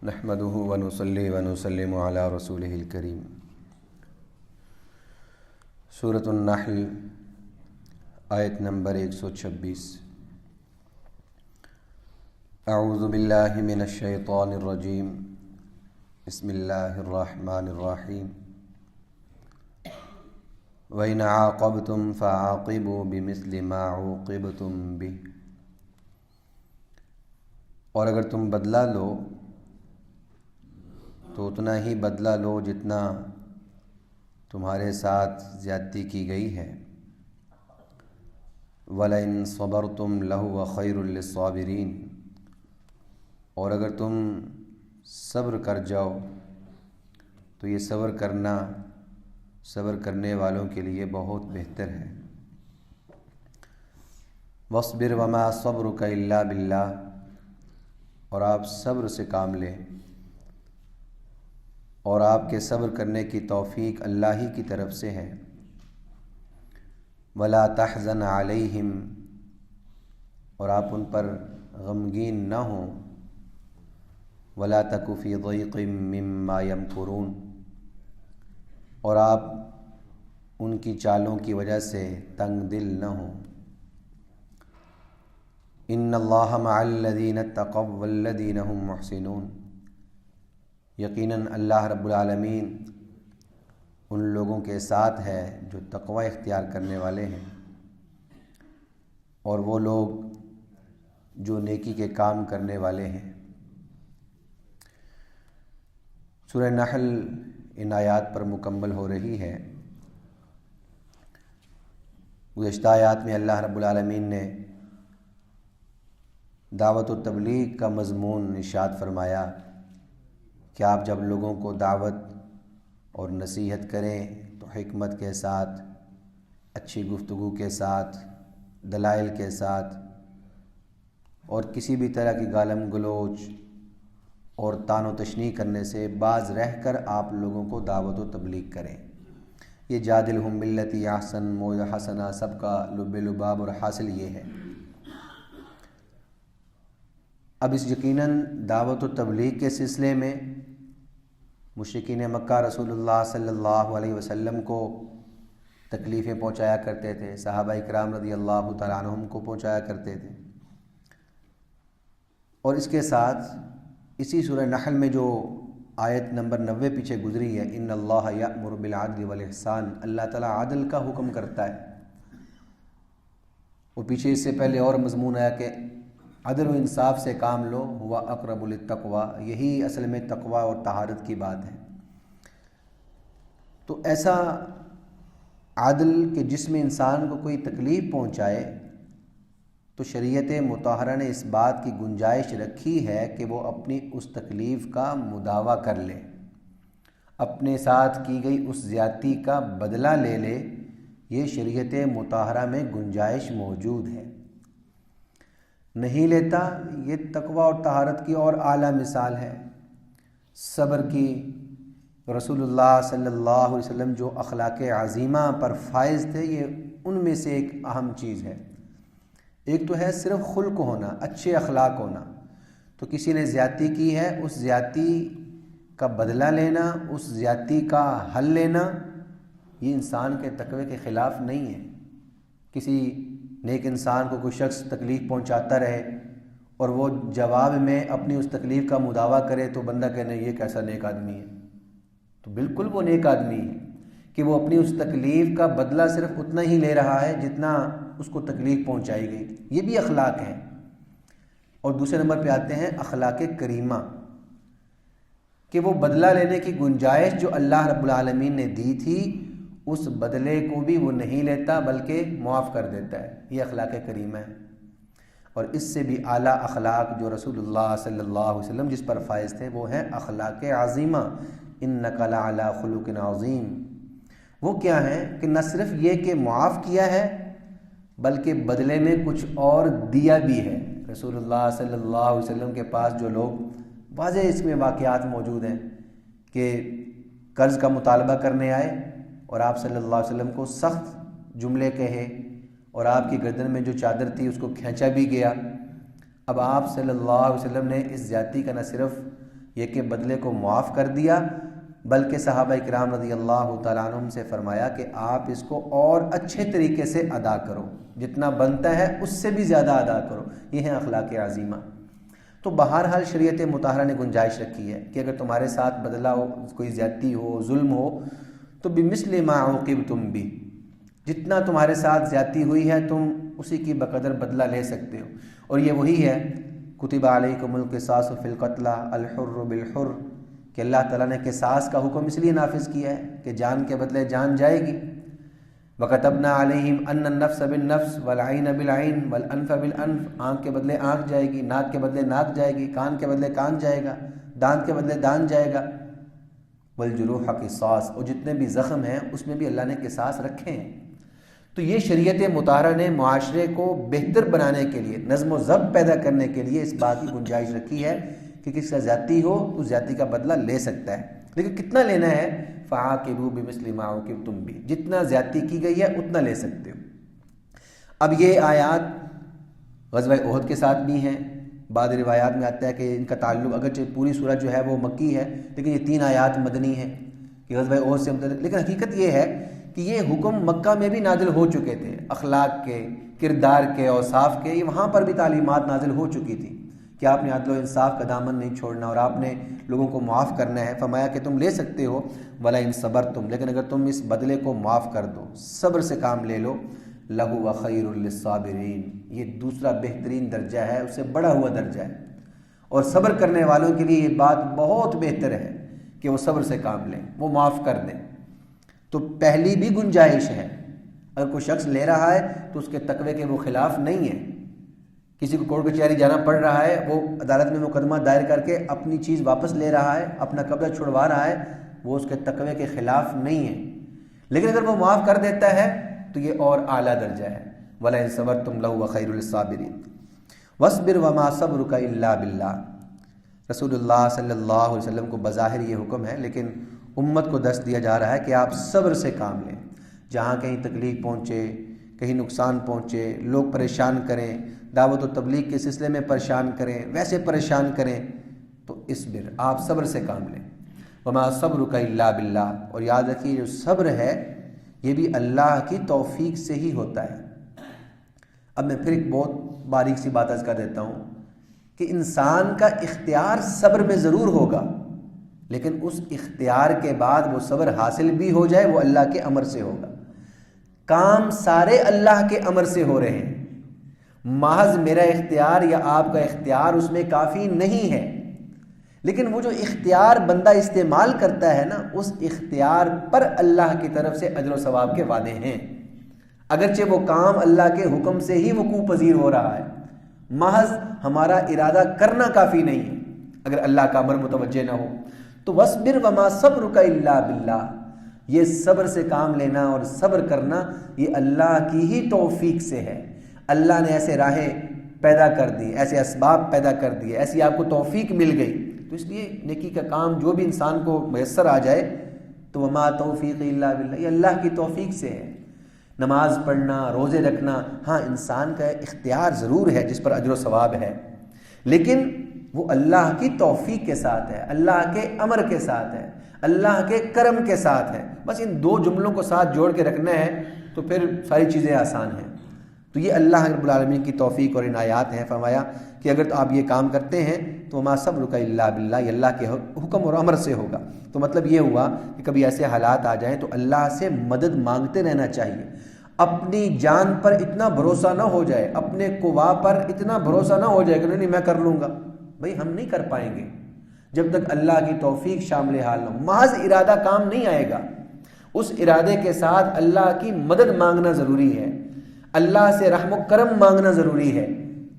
نحمده ونصلي ونسلم على رسوله الكريم۔ سورۃ النحل آیت نمبر 126۔ اعوذ باللہ من الشیطان الرجیم، بسم اللہ الرحمن الرحیم۔ وَإِنْ عَاقَبْتُمْ فَعَاقِبُوا بِمِثْلِ مَا عُوقِبْتُمْ بِهِ، اور اگر تم بدلہ لو تو اتنا ہی بدلہ لو جتنا تمہارے ساتھ زیادتی کی گئی ہے۔ وَلَئِن صَبَرْتُمْ لَهُوَ خَيْرٌ لِلصَّابِرِينَ، اور اگر تم صبر کر جاؤ تو یہ صبر کرنے والوں کے لیے بہت بہتر ہے۔ وَاصْبِرْ وَمَا صَبْرُكَ إِلَّا بِاللَّهِ، اور آپ صبر سے کام لیں اور آپ کے صبر کرنے کی توفیق اللہ ہی کی طرف سے ہے۔ وَلَا تَحْزَنْ عَلَيْهِمْ، اور آپ ان پر غمگین نہ ہوں۔ وَلَا تَكُ فِي ضَيْقٍ مِّمَّا يَمْكُرُونَ، اور آپ ان کی چالوں کی وجہ سے تنگ دل نہ ہوں۔ إِنَّ اللَّهَ مَعَ الَّذِينَ اتَّقَوْا وَالَّذِينَ هُمْ مُحْسِنُونَ، یقیناً اللہ رب العالمین ان لوگوں کے ساتھ ہے جو تقوی اختیار کرنے والے ہیں، اور وہ لوگ جو نیکی کے کام کرنے والے ہیں۔ سورہ نحل ان آیات پر مکمل ہو رہی ہے۔ گزشتہ آیات میں اللہ رب العالمین نے دعوت و تبلیغ کا مضمون ارشاد فرمایا کہ آپ جب لوگوں کو دعوت اور نصیحت کریں تو حکمت کے ساتھ، اچھی گفتگو کے ساتھ، دلائل کے ساتھ، اور کسی بھی طرح کی گالم گلوچ اور طعن و تشنیع کرنے سے باز رہ کر آپ لوگوں کو دعوت و تبلیغ کریں۔ یہ جادلہم باللتی احسن، موعظہ حسنہ، سب کا لب لباب اور حاصل یہ ہے۔ اب اس یقیناً دعوت و تبلیغ کے سلسلے میں مشرکین مکہ رسول اللہ صلی اللہ علیہ وسلم کو تکلیفیں پہنچایا کرتے تھے، صحابہ اکرام رضی اللہ تعالیٰ عنہم کو پہنچایا کرتے تھے، اور اس کے ساتھ اسی سورہ نحل میں جو آیت نمبر 90 پیچھے گزری ہے، ان اللہ یأمر بالعدل والاحسان، اللہ تعالیٰ عدل کا حکم کرتا ہے۔ وہ پیچھے اس سے پہلے اور مضمون آیا کہ عدل و انصاف سے کام لو، ہوا اقرب للتقوی، یہی اصل میں تقوی اور طہارت کی بات ہے۔ تو ایسا عدل کہ جس میں انسان کو کوئی تکلیف پہنچائے، تو شریعت مطہرہ نے اس بات کی گنجائش رکھی ہے کہ وہ اپنی اس تکلیف کا مداوع کر لے، اپنے ساتھ کی گئی اس زیادتی کا بدلہ لے لے۔ یہ شریعت مطہرہ میں گنجائش موجود ہے۔ نہیں لیتا، یہ تقوی اور طہارت کی اور اعلیٰ مثال ہے۔ صبر کی رسول اللہ صلی اللہ علیہ وسلم جو اخلاق عظیمہ پر فائز تھے، یہ ان میں سے ایک اہم چیز ہے۔ ایک تو ہے صرف خلق ہونا، اچھے اخلاق ہونا، تو کسی نے زیادتی کی ہے، اس زیادتی کا بدلہ لینا، اس زیادتی کا حل لینا، یہ انسان کے تقوی کے خلاف نہیں ہے۔ کسی نیک انسان کو کوئی شخص تکلیف پہنچاتا رہے اور وہ جواب میں اپنی اس تکلیف کا مداوع کرے تو بندہ کہنے یہ کیسا نیک آدمی ہے، تو بالکل وہ نیک آدمی ہے کہ وہ اپنی اس تکلیف کا بدلہ صرف اتنا ہی لے رہا ہے جتنا اس کو تکلیف پہنچائی گئی۔ یہ بھی اخلاق ہیں۔ اور دوسرے نمبر پہ آتے ہیں اخلاق کریمہ، کہ وہ بدلہ لینے کی گنجائش جو اللہ رب العالمین نے دی تھی، اس بدلے کو بھی وہ نہیں لیتا بلکہ معاف کر دیتا ہے۔ یہ اخلاق کریمہ ہے۔ اور اس سے بھی اعلیٰ اخلاق جو رسول اللہ صلی اللہ علیہ وسلم جس پر فائز تھے، وہ ہیں اخلاق عظیمہ، انک لعلی خلق عظیم۔ وہ کیا ہیں کہ نہ صرف یہ کہ معاف کیا ہے بلکہ بدلے میں کچھ اور دیا بھی ہے۔ رسول اللہ صلی اللہ علیہ وسلم کے پاس جو لوگ، واضح اس میں واقعات موجود ہیں کہ قرض کا مطالبہ کرنے آئے اور آپ صلی اللہ علیہ وسلم کو سخت جملے کہے، اور آپ کی گردن میں جو چادر تھی اس کو کھینچا بھی گیا۔ اب آپ صلی اللہ علیہ وسلم نے اس زیادتی کا نہ صرف یہ کہ بدلے کو معاف کر دیا، بلکہ صحابہ کرام رضی اللہ تعالیٰ عنہم سے فرمایا کہ آپ اس کو اور اچھے طریقے سے ادا کرو، جتنا بنتا ہے اس سے بھی زیادہ ادا کرو۔ یہ ہے اخلاق عظیمہ۔ تو بہرحال شریعت مطہرہ نے گنجائش رکھی ہے کہ اگر تمہارے ساتھ بدلہ ہو، کوئی زیادتی ہو، ظلم ہو، تو بمثل ما عوقبتم بھی، جتنا تمہارے ساتھ زیادتی ہوئی ہے تم اسی کی بقدر بدلہ لے سکتے ہو۔ اور یہ وہی ہے کتب علیکم القصاص فی القتلى الحر بالحر، کہ اللہ تعالیٰ نے قصاص کا حکم اس لیے نافذ کیا ہے کہ جان کے بدلے جان جائے گی۔ وَكَتَبْنَا عَلَيْهِمْ أَنَّ النَّفْسَ بِالنَّفْسِ وَالْعَيْنَ بِالْعَيْنِ وَالْأَنْفَ بِالْأَنْفِ، آنکھ کے بدلے آنکھ جائے گی، ناک کے بدلے ناک جائے گی، کان کے بدلے کان جائے گا، دانت کے بدلے دانت جائے گا۔ وَالْجُرُوحَ قِصَاص، اور جتنے بھی زخم ہیں اس میں بھی اللہ نے قصاص رکھے ہیں۔ تو یہ شریعت مطہرہ نے معاشرے کو بہتر بنانے کے لیے، نظم و ضبط پیدا کرنے کے لیے اس بات کی گنجائش رکھی ہے کہ کسی کا زیادتی ہو تو زیادتی کا بدلہ لے سکتا ہے، لیکن کتنا لینا ہے؟ فَعَاقِبُوا بِمِثْلِ مَا عُوقِبْتُم بِهِ، جتنا زیادتی کی گئی ہے اتنا لے سکتے ہو۔ اب یہ آیات غزوہ احد کے ساتھ بھی ہیں۔ بعض روایات میں آتا ہے کہ ان کا تعلق، اگرچہ پوری سورہ جو ہے وہ مکی ہے، لیکن یہ 3 آیات مدنی ہیں کہ غزوہ احد سے متعلق، لیکن حقیقت یہ ہے کہ یہ حکم مکہ میں بھی نازل ہو چکے تھے، اخلاق کے، کردار کے، اوصاف کے، یہ وہاں پر بھی تعلیمات نازل ہو چکی تھی کہ آپ نے عدل و انصاف کا دامن نہیں چھوڑنا اور آپ نے لوگوں کو معاف کرنا ہے۔ فرمایا کہ تم لے سکتے ہو وَلَئِن صَبَرْتُمْ، لیکن اگر تم اس بدلے کو معاف کر دو، صبر سے کام لے لو، لَهُوَ خَيْرٌ لِلصَّابِرِينَ، یہ دوسرا بہترین درجہ ہے، اس سے بڑا ہوا درجہ ہے، اور صبر کرنے والوں کے لیے یہ بات بہت بہتر ہے کہ وہ صبر سے کام لیں، وہ معاف کر دیں۔ تو پہلی بھی گنجائش ہے، اگر کوئی شخص لے رہا ہے تو اس کے تقوی کے وہ خلاف نہیں ہے۔ کسی کو کورٹ کچہری جانا پڑ رہا ہے، وہ عدالت میں مقدمہ دائر کر کے اپنی چیز واپس لے رہا ہے، اپنا قبضہ چھڑوا رہا ہے، وہ اس کے تقوی کے خلاف نہیں ہے، لیکن اگر وہ معاف کر دیتا ہے تو یہ اور اعلیٰ درجہ ہے۔ وَلَئِن صَبَرْتُمْ لَهُوَ خَيْرٌ لِلصَّابِرِينَ وَاصْبِرْ وَمَا صَبْرُكَ إِلَّا بِاللَّهِ۔ رسول اللہ صلی اللہ علیہ وسلم کو بظاہر یہ حکم ہے، لیکن امت کو دست دیا جا رہا ہے کہ آپ صبر سے کام لیں۔ جہاں کہیں تکلیف پہنچے، کہیں نقصان پہنچے، لوگ پریشان کریں، دعوت و تبلیغ کے سلسلے میں پریشان کریں، ویسے پریشان کریں، تو اصبر، آپ صبر سے کام لیں۔ وما صبرک الا باللہ، اور یاد رکھیے جو صبر ہے یہ بھی اللہ کی توفیق سے ہی ہوتا ہے۔ اب میں پھر ایک بہت باریک سی بات عرض کر دیتا ہوں کہ انسان کا اختیار صبر میں ضرور ہوگا، لیکن اس اختیار کے بعد وہ صبر حاصل بھی ہو جائے وہ اللہ کے امر سے ہوگا۔ کام سارے اللہ کے امر سے ہو رہے ہیں، محض میرا اختیار یا آپ کا اختیار اس میں کافی نہیں ہے، لیکن وہ جو اختیار بندہ استعمال کرتا ہے نا، اس اختیار پر اللہ کی طرف سے اجر و ثواب کے وعدے ہیں۔ اگرچہ وہ کام اللہ کے حکم سے ہی وقوع پذیر ہو رہا ہے، محض ہمارا ارادہ کرنا کافی نہیں ہے اگر اللہ کا امر متوجہ نہ ہو۔ تو وَاصْبِرْ وَمَا صَبْرُكَ إِلَّا بِاللَّهِ، یہ صبر سے کام لینا اور صبر کرنا یہ اللہ کی ہی توفیق سے ہے۔ اللہ نے ایسے راہیں پیدا کر دی، ایسے اسباب پیدا کر دیے، ایسی آپ کو توفیق مل گئی، تو اس لیے نیکی کا کام جو بھی انسان کو میسر آ جائے تو وما توفیق الا باللہ، یہ اللہ کی توفیق سے ہے۔ نماز پڑھنا، روزے رکھنا، ہاں انسان کا اختیار ضرور ہے جس پر اجر و ثواب ہے، لیکن وہ اللہ کی توفیق کے ساتھ ہے، اللہ کے امر کے ساتھ ہے، اللہ کے کرم کے ساتھ ہے۔ بس ان 2 جملوں کو ساتھ جوڑ کے رکھنا ہے تو پھر ساری چیزیں آسان ہیں۔ تو یہ اللہ رب العالمین کی توفیق اور عنایات ہیں۔ فرمایا کہ اگر تو آپ یہ کام کرتے ہیں تو وما صبرک الا باللہ، یہ اللہ کے حکم اور امر سے ہوگا۔ تو مطلب یہ ہوا کہ کبھی ایسے حالات آ جائیں تو اللہ سے مدد مانگتے رہنا چاہیے۔ اپنی جان پر اتنا بھروسہ نہ ہو جائے، اپنے قوا پر اتنا بھروسہ نہ ہو جائے کہ نہیں میں کر لوں گا، بھائی ہم نہیں کر پائیں گے جب تک اللہ کی توفیق شامل حال نہ ہو۔ محض ارادہ کام نہیں آئے گا، اس ارادے کے ساتھ اللہ کی مدد مانگنا ضروری ہے، اللہ سے رحم و کرم مانگنا ضروری ہے،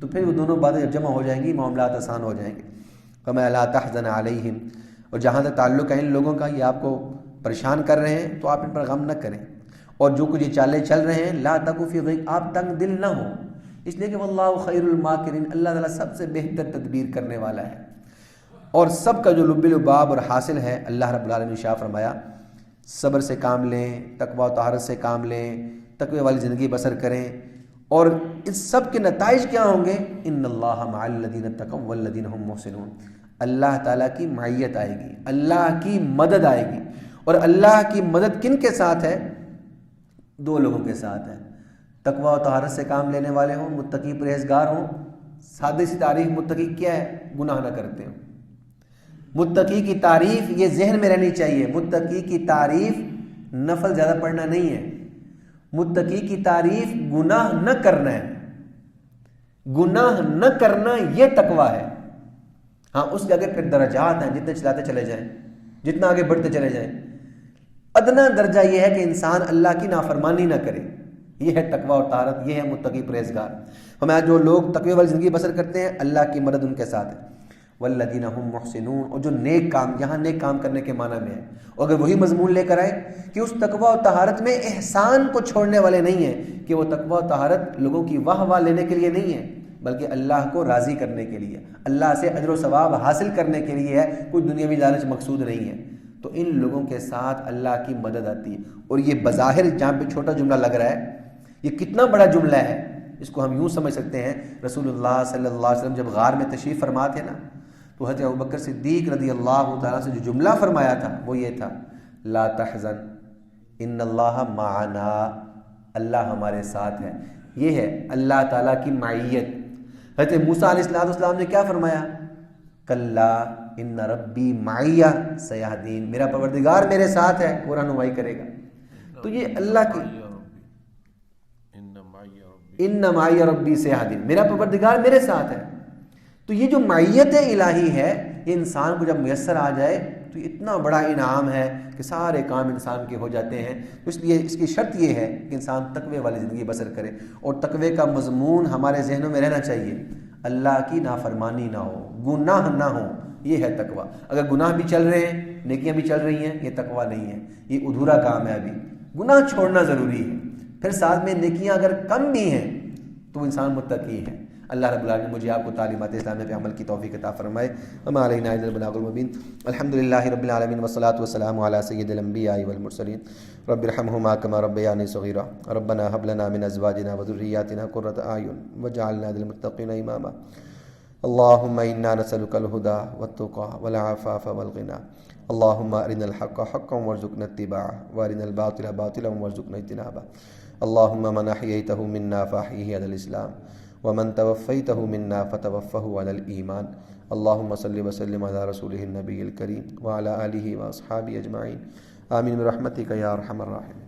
تو پھر وہ دونوں باتیں جب جمع ہو جائیں گی معاملات آسان ہو جائیں گے۔ فَمَا لَا تَحْزَنَ عَلَيْهِمْ، اور جہاں تک تعلق ہے ان لوگوں کا یہ آپ کو پریشان کر رہے ہیں تو آپ ان پر غم نہ کریں، اور جو کچھ یہ چالیں چل رہے ہیں لا تَكُ فِي ضِيق، آپ تنگ دل نہ ہو، اس لیے کہ واللہ خیر الماکرین، اللہ تعالیٰ سب سے بہتر تدبیر کرنے والا ہے، اور سب کا جو لب لباب اور حاصل ہے اللہ رب العالمین نے شاہ فرمایا صبر سے کام لیں، تقوی و طہارت سے کام لیں، تقوی والی زندگی بسر کریں، اور اس سب کے نتائج کیا ہوں گے؟ ان اللہ مع الذین اتقوا والذین هم محسنون، اللہ تعالیٰ کی معیت آئے گی، اللہ کی مدد آئے گی۔ اور اللہ کی مدد کن کے ساتھ ہے؟ دو لوگوں کے ساتھ ہے، تقوی و طہارت سے کام لینے والے ہوں، متقی پرہیزگار ہوں۔ سادہ سی تعریف متقی کیا ہے؟ گناہ نہ کرتے ہوں۔ متقی کی تعریف یہ ذہن میں رہنی چاہیے، متقی کی تعریف نفل زیادہ پڑھنا نہیں ہے، متقی کی تعریف گناہ نہ کرنا ہے، گناہ نہ کرنا یہ تقوی ہے۔ ہاں اس کے آگے پھر درجات ہیں، جتنے چلاتے چلے جائیں، جتنا آگے بڑھتے چلے جائیں۔ ادنا درجہ یہ ہے کہ انسان اللہ کی نافرمانی نہ کرے، یہ ہے تقوی اور طہارت، یہ ہے متقی پرہیزگار۔ ہمیں جو لوگ تقوی والی زندگی بسر کرتے ہیں، اللہ کی مدد ان کے ساتھ ہے۔ والذین هم محسنون، اور جو نیک کام، یہاں نیک کام کرنے کے معنی میں ہے، اور اگر وہی مضمون لے کر آئے کہ اس تقوی و طہارت میں احسان کو چھوڑنے والے نہیں ہیں، کہ وہ تقوی و طہارت لوگوں کی واہ واہ لینے کے لیے نہیں ہے، بلکہ اللہ کو راضی کرنے کے لیے، اللہ سے اجر و ثواب حاصل کرنے کے لیے ہے، کوئی دنیاوی لالچ مقصود نہیں ہے، تو ان لوگوں کے ساتھ اللہ کی مدد آتی ہے۔ اور یہ بظاہر جہاں پہ چھوٹا جملہ لگ رہا ہے، یہ کتنا بڑا جملہ ہے، اس کو ہم یوں سمجھ سکتے ہیں۔ رسول اللہ صلی اللہ علیہ وسلم جب غار میں تشریف فرما تھے نا، تو حضرت ابوبکر صدیق رضی اللہ تعالیٰ سے جو جملہ فرمایا تھا وہ یہ تھا، لا تحزن ان اللہ معنا، اللہ ہمارے ساتھ ہے۔ یہ ہے اللہ تعالیٰ کی معیت۔ حضرت موسیٰ علیہ السلام نے کیا فرمایا؟ کلا ان ربی معیہ سیہدین، میرا پروردگار میرے ساتھ ہے، وہ رہنمائی کرے گا۔ تو یہ اللہ کی ان معی ربی سیہدین، میرا پروردگار میرے ساتھ ہے۔ تو یہ جو معیت الہی ہے، یہ انسان کو جب میسر آ جائے تو اتنا بڑا انعام ہے کہ سارے کام انسان کے ہو جاتے ہیں۔ اس لیے اس کی شرط یہ ہے کہ انسان تقوی والی زندگی بسر کرے، اور تقوی کا مضمون ہمارے ذہنوں میں رہنا چاہیے، اللہ کی نافرمانی نہ ہو، گناہ نہ ہو، یہ ہے تقوی۔ اگر گناہ بھی چل رہے ہیں، نیکیاں بھی چل رہی ہیں، یہ تقوی نہیں ہے، یہ ادھورا کام ہے۔ ابھی گناہ چھوڑنا ضروری ہے، پھر ساتھ میں نیکیاں اگر کم بھی ہیں تو انسان متقی ہے۔ اللہ رب العالمین مجھے آپ کو تعلیمات اسلامیہ پہ عمل کی توفیق عطا فرمائے۔ وما علینا الا البلاغ المبین۔ الحمدللہ رب العالمین والصلاة والسلام علی سید الانبیاء والمرسلین۔ رب ارحمہما کما ربیانی صغیرا۔ ربنا هب لنا من ازواجنا وذریاتنا قرۃ اعین واجعلنا للمتقین اماما۔ اللهم انا نسألك الهدى والتقى والعفاف والغنى۔ اللهم ارنا الحق حقا وارزقنا اتباعه، وارنا الباطل باطلا وارزقنا اجتنابه۔ اللهم من احييته منا فاحيه على الاسلام، ومن توفيته منا فتوفه على الإيمان۔ اللهم صل وسلم على رسوله النبي الكريم وعلى آله وأصحابه أجمعين، آمين برحمتك يا أرحم الراحمين۔